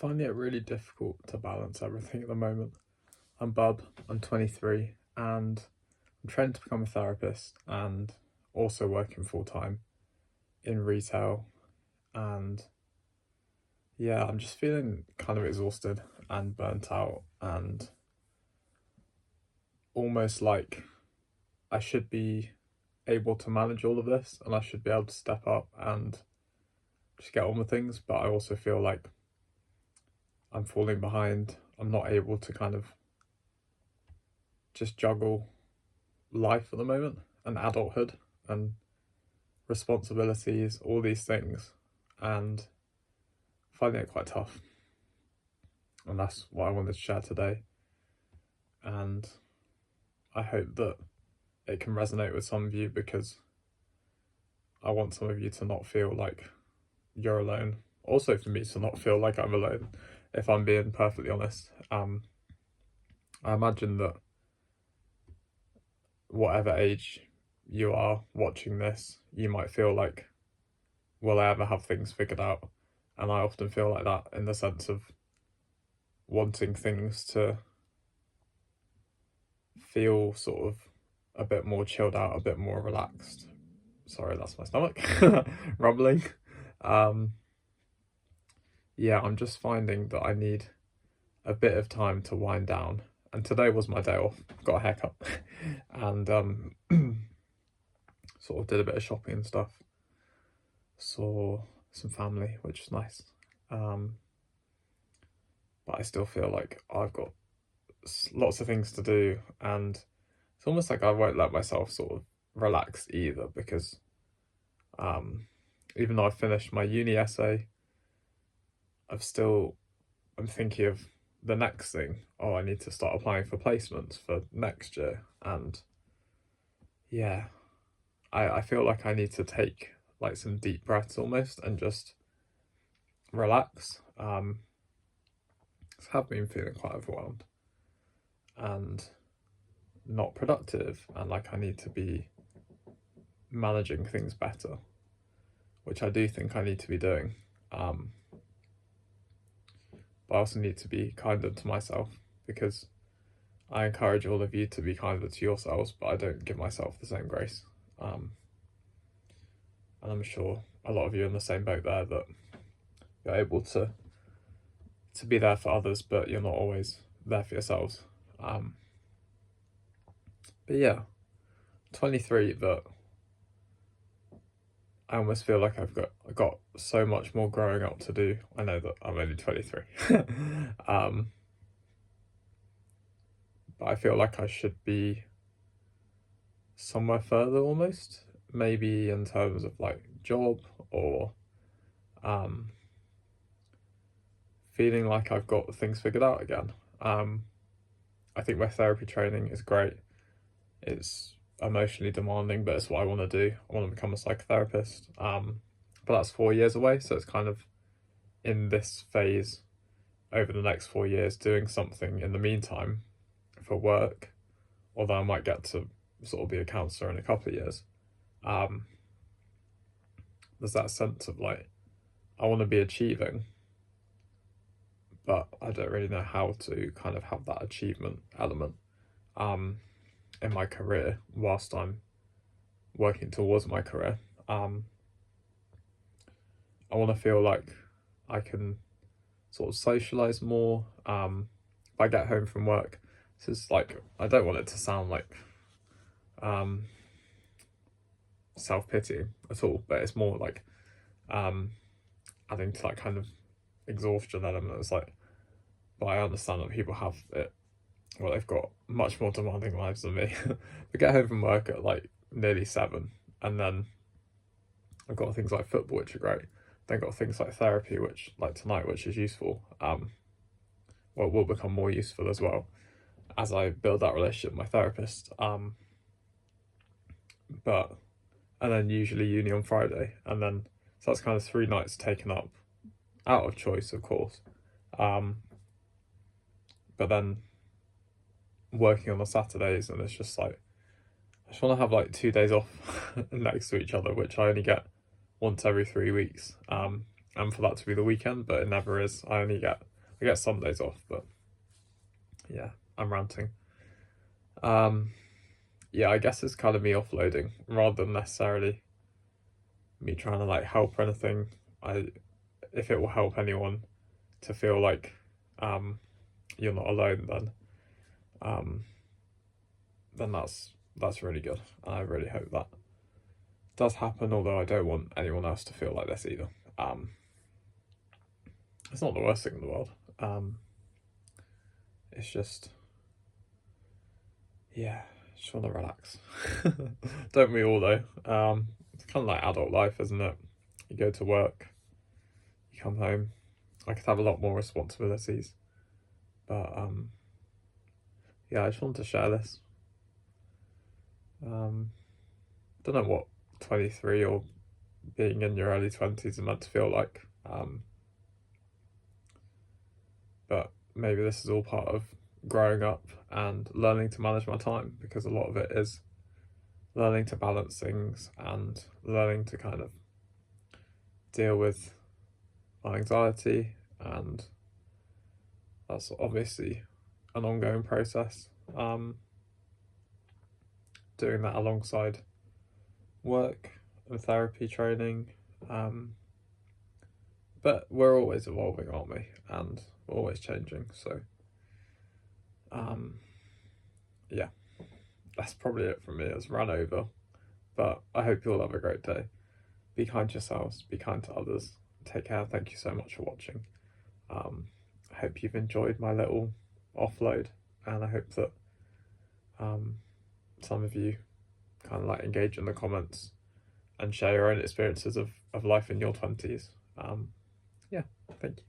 finding it really difficult to balance everything at the moment. I'm Bub, I'm 23, and I'm training to become a therapist and also working full time in retail. And yeah, I'm just feeling kind of exhausted and burnt out, and almost like I should be able to manage all of this and I should be able to step up and just get on with things. But I also feel like I'm falling behind. I'm not able to kind of just juggle life at the moment and adulthood and responsibilities, all these things, and finding it quite tough. And that's what I wanted to share today. And I hope that it can resonate with some of you, because I want some of you to not feel like you're alone. Also for me to not feel like I'm alone, if I'm being perfectly honest. I imagine that whatever age you are watching this, you might feel like, will I ever have things figured out? And I often feel like that, in the sense of wanting things to feel sort of a bit more chilled out, a bit more relaxed. Sorry, that's my stomach rumbling. Yeah, I'm just finding that I need a bit of time to wind down. And today was my day off. Got a haircut and sort of did a bit of shopping and stuff. Saw some family, which is nice. But I still feel like I've got lots of things to do, and it's almost like I won't let myself sort of relax either, because even though I've finished my uni essay, I'm thinking of the next thing. Oh, I need to start applying for placements for next year. And yeah, I feel like I need to take like some deep breaths almost and just relax. I have been feeling quite overwhelmed and not productive, and like I need to be managing things better, which I do think I need to be doing. But I also need to be kinder to myself, because I encourage all of you to be kinder to yourselves, but I don't give myself the same grace. And I'm sure a lot of you are in the same boat there, that you're able to be there for others, but you're not always there for yourselves. But yeah, 23, but I almost feel like I've got so much more growing up to do. I know that I'm only 23. But I feel like I should be somewhere further almost, maybe in terms of like job, or feeling like I've got things figured out again. I think my therapy training is great. It's emotionally demanding, but it's what I want to do. I want to become a psychotherapist. But that's 4 years away, so it's kind of in this phase over the next 4 years, doing something in the meantime for work, although I might get to sort of be a counsellor in a couple of years. There's that sense of like, I want to be achieving, but I don't really know how to kind of have that achievement element in my career whilst I'm working towards my career. I want to feel like I can sort of socialise more. If I get home from work, this is like, I don't want it to sound like self-pitying at all, but it's more like adding to that kind of exhaustion element. It's like, but I understand that people have it, well, they've got much more demanding lives than me. I get home from work at like nearly 7, and then I've got things like football, which are great. Then got things like therapy, which like tonight, which is useful. Well, will become more useful as well as I build that relationship with my therapist. And then usually uni on Friday, and then so that's kind of 3 nights taken up, out of choice, of course. But then working on the Saturdays, and it's just like, I just want to have like 2 days off next to each other, which I only get once every 3 weeks. And for that to be the weekend, but it never is. I only get I get Sundays off, but yeah, I'm ranting. Yeah, I guess it's kind of me offloading rather than necessarily me trying to like help or anything. If it will help anyone to feel like you're not alone, um, then that's really good. And I really hope that does happen. Although I don't want anyone else to feel like this either. It's not the worst thing in the world. It's just, yeah, just want to relax. Don't we all though? It's kind of like adult life, isn't it? You go to work, you come home. I could have a lot more responsibilities, but yeah, I just wanted to share this. Don't know what 23 or being in your early 20s are meant to feel like, but maybe this is all part of growing up and learning to manage my time, because a lot of it is learning to balance things and learning to kind of deal with my anxiety, and that's obviously an ongoing process. Doing that alongside work and therapy training, but we're always evolving, aren't we? And we're always changing. So, yeah, that's probably it from me. It's run over, but I hope you all have a great day. Be kind to yourselves, be kind to others. Take care. Thank you so much for watching. I hope you've enjoyed my little offload, and I hope that some of you kind of like engage in the comments and share your own experiences of life in your 20s. Yeah, thank you.